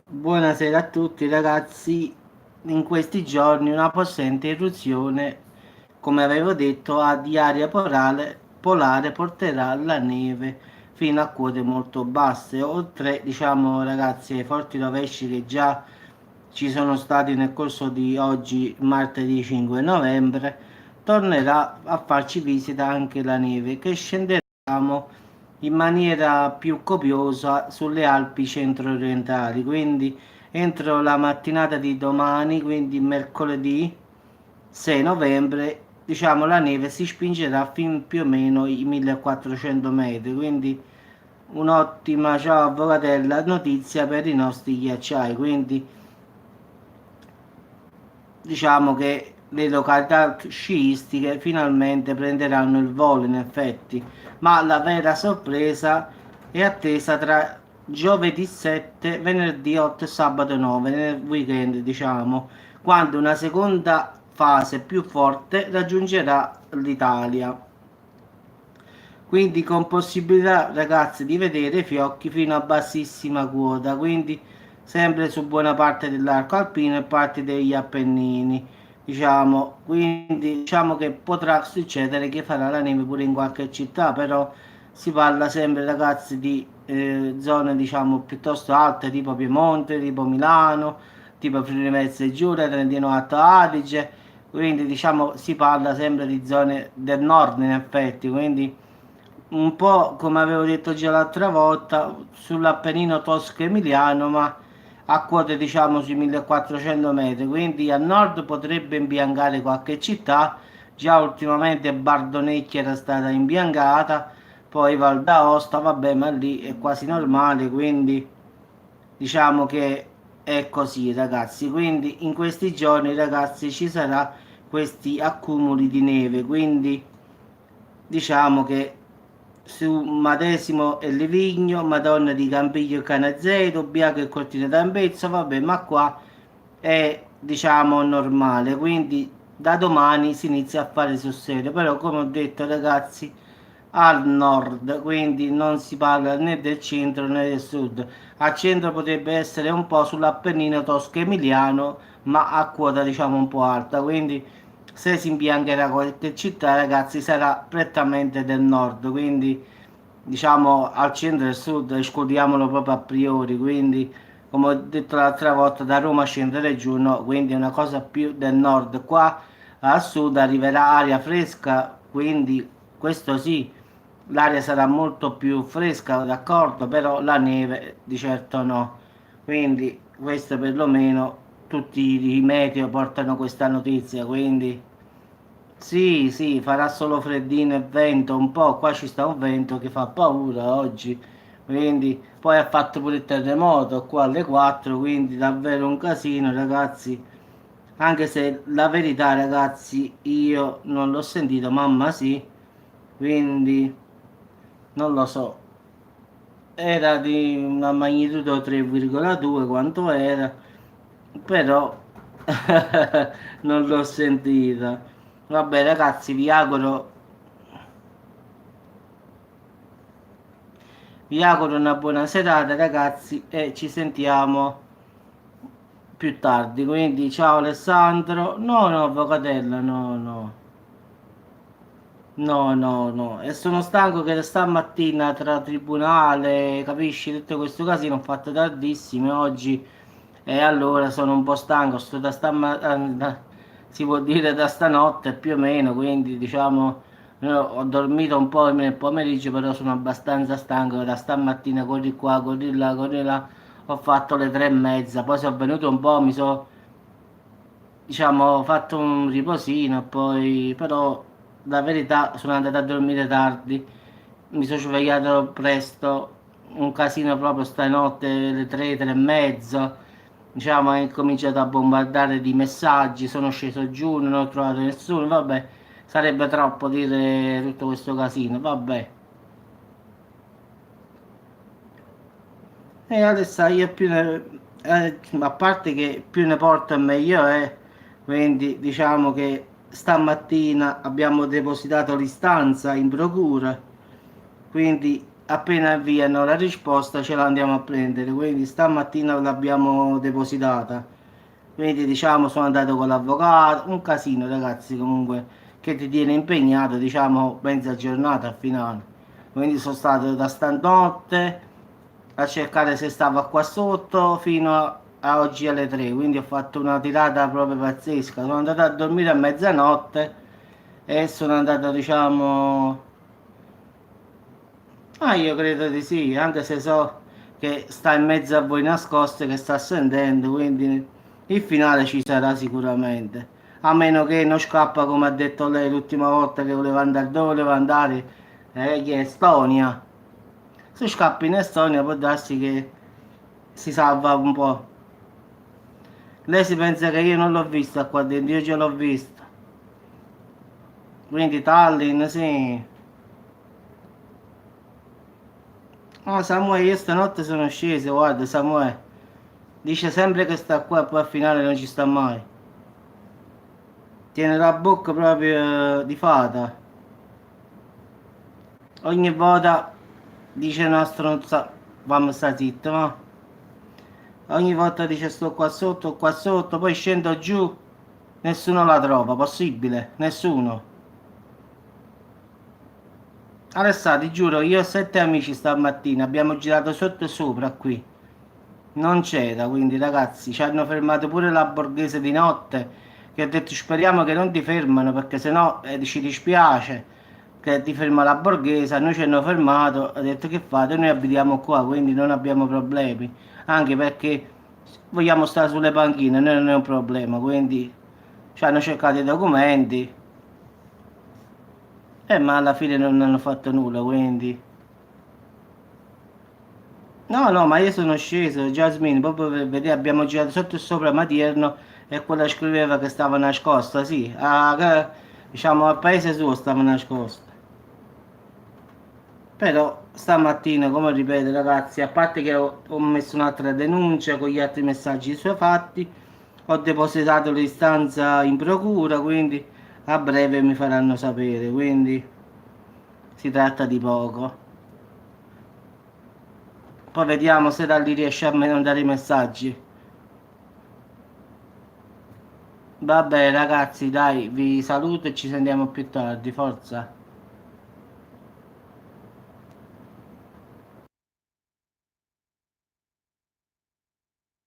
Buonasera a tutti ragazzi, in questi giorni una possente eruzione, come avevo detto, di aria polare porterà la neve fino a quote molto basse, oltre diciamo ragazzi ai forti rovesci che già ci sono stati nel corso di oggi, martedì 5 novembre, tornerà a farci visita anche la neve che scenderà in maniera più copiosa sulle Alpi centro-orientali, quindi entro la mattinata di domani, quindi mercoledì 6 novembre, diciamo la neve si spingerà fin più o meno i 1400 metri, quindi un'ottima, ciao avvocatella, notizia per i nostri ghiacciai, quindi diciamo che le località sciistiche finalmente prenderanno il volo in effetti, ma la vera sorpresa è attesa tra giovedì 7, venerdì 8 e sabato 9, nel weekend diciamo, quando una seconda fase più forte raggiungerà l'Italia. Quindi con possibilità ragazzi di vedere fiocchi fino a bassissima quota, quindi sempre su buona parte dell'arco alpino e parte degli Appennini, diciamo. Quindi diciamo che potrà succedere che farà la neve pure in qualche città, però si parla sempre ragazzi di zone diciamo piuttosto alte, tipo Piemonte, tipo Milano, tipo Friuli Venezia Giulia, Trentino Alto Adige, quindi diciamo si parla sempre di zone del nord in effetti, quindi un po' come avevo detto già l'altra volta sull'Appennino tosco-emiliano, ma a quote diciamo sui 1400 metri, quindi a nord potrebbe imbiancare qualche città, già ultimamente Bardonecchia era stata imbiancata, poi Val d'Aosta, vabbè, ma lì è quasi normale, quindi diciamo che è così ragazzi, quindi in questi giorni ragazzi ci sarà questi accumuli di neve, quindi diciamo che su Madesimo e Livigno, Madonna di Campiglio e Canazzeto, Biaco e Cortina d'Ampezzo, vabbè, ma qua è diciamo normale, quindi da domani si inizia a fare sul serio, però come ho detto ragazzi, al nord, quindi non si parla né del centro né del sud. Al centro potrebbe essere un po' sull'Appennino tosco-emiliano, ma a quota diciamo un po' alta, quindi se si imbiancherà qualche città ragazzi sarà prettamente del nord, quindi diciamo al centro e al sud escludiamolo proprio a priori, quindi come ho detto l'altra volta da Roma scendere giù no, quindi è una cosa più del nord, qua al sud arriverà aria fresca, quindi questo sì, l'aria sarà molto più fresca, d'accordo, però la neve di certo no, quindi questo perlomeno tutti i meteo portano questa notizia, quindi sì, sì, farà solo freddino e vento un po', qua ci sta un vento che fa paura oggi, quindi poi ha fatto pure il terremoto qua alle 4, quindi davvero un casino ragazzi, anche se la verità ragazzi io non l'ho sentito, mamma sì, quindi non lo so, era di una magnitudo 3,2 quanto era, però non l'ho sentita. Vabbè ragazzi, vi auguro una buona serata ragazzi e ci sentiamo più tardi. Quindi ciao Alessandro. No, no, avvocatella, no, no. No, no, no. E sono stanco che stamattina tra tribunale, capisci, tutto questo casino ho fatto tardissimo oggi e allora sono un po' stanco. Sto si può dire da stanotte più o meno, quindi diciamo ho dormito un po' nel pomeriggio, però sono abbastanza stanco da stamattina corri qua, corri là, corri là. Ho fatto le 3:30, poi sono venuto un po', mi sono diciamo, ho fatto un riposino, poi però la verità sono andato a dormire tardi, mi sono svegliato presto, un casino proprio stanotte, le 3, 3 e mezzo, diciamo, ho cominciato a bombardare di messaggi, sono sceso giù, non ho trovato nessuno, vabbè, sarebbe troppo dire tutto questo casino, vabbè. E adesso io più ne, a parte che più ne porto e meglio è, quindi diciamo che stamattina abbiamo depositato l'istanza in procura, quindi appena avviano la risposta ce la andiamo a prendere, quindi stamattina l'abbiamo depositata, quindi diciamo sono andato con l'avvocato, un casino ragazzi comunque che ti tiene impegnato diciamo mezza giornata al finale, quindi sono stato da stanotte a cercare se stava qua sotto fino a oggi alle 3, quindi ho fatto una tirata proprio pazzesca, sono andato a dormire a mezzanotte e sono andato diciamo. Ah, io credo di sì, anche se so che sta in mezzo a voi nascoste, che sta assentendo, quindi il finale ci sarà sicuramente. A meno che non scappa come ha detto lei l'ultima volta che voleva andare dove voleva andare, che è Estonia. Se scappa in Estonia può darsi che si salva un po'. Lei si pensa che io non l'ho vista qua dentro, io ce l'ho vista. Quindi Tallinn, sì. No, Samuele, io stanotte sono sceso, guarda, Samuele. Dice sempre che sta qua e poi al finale non ci sta mai. Tiene la bocca proprio di fata. Ogni volta dice una stronza. Vamo sta zitta, ma. Ogni volta dice sto qua sotto, poi scendo giù. Nessuno la trova, possibile? Nessuno. Adesso ti giuro, io ho 7 amici stamattina, abbiamo girato sotto e sopra qui. Non c'era, quindi ragazzi, ci hanno fermato pure la borghese di notte, che ho detto speriamo che non ti fermano perché sennò ci dispiace che ti ferma la borghese, a noi ci hanno fermato, ho detto che fate, noi abitiamo qua, quindi non abbiamo problemi, anche perché vogliamo stare sulle panchine, noi non è un problema, quindi ci hanno cercato i documenti, ma alla fine non hanno fatto nulla, quindi. No, no, ma io sono sceso, Jasmine, proprio per vedere, abbiamo girato sotto e sopra Matierno e quella scriveva che stava nascosta, sì, diciamo al paese suo stava nascosta. Però stamattina, come ripeto ragazzi, a parte che ho messo un'altra denuncia con gli altri messaggi suoi fatti, ho depositato l'istanza in procura, quindi a breve mi faranno sapere, quindi si tratta di poco. Poi vediamo se da lì riesce a mandare i messaggi. Vabbè ragazzi, dai, vi saluto e ci sentiamo più tardi, forza.